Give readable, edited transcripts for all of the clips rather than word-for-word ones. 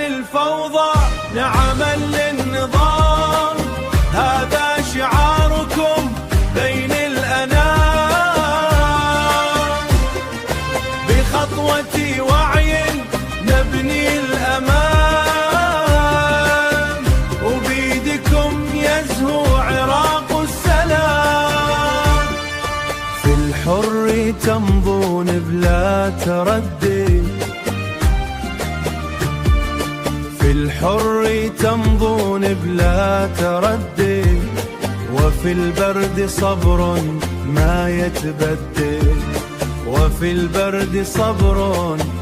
للفوضى نعما للنظام، هذا شعاركم بين الأنام. بخطوة وعي نبني الأمان، وبيدكم يزهو عراق السلام. في الحر تمضون بلا تردد، في الحر تمضون بلا تردد، وفي البرد صبر ما يتبدل، وفي البرد صبر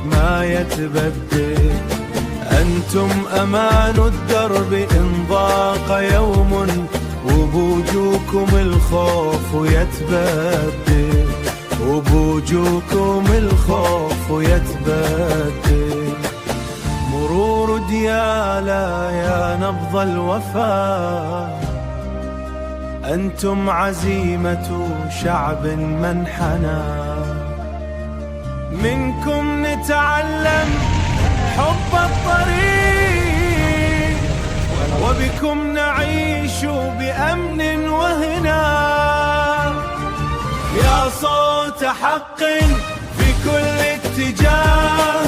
ما يتبدل. أنتم أمان الدرب إن ضاق يوم، وبوجوكم الخوف يتبدل، وبوجوكم الخوف يتبدل. مرور ديالا يا نبض الوفاء، أنتم عزيمة شعب منحنى. منكم نتعلم حب الطريق، وبكم نعيش بأمن وهنا. يا صوت حق في كل اتجاه،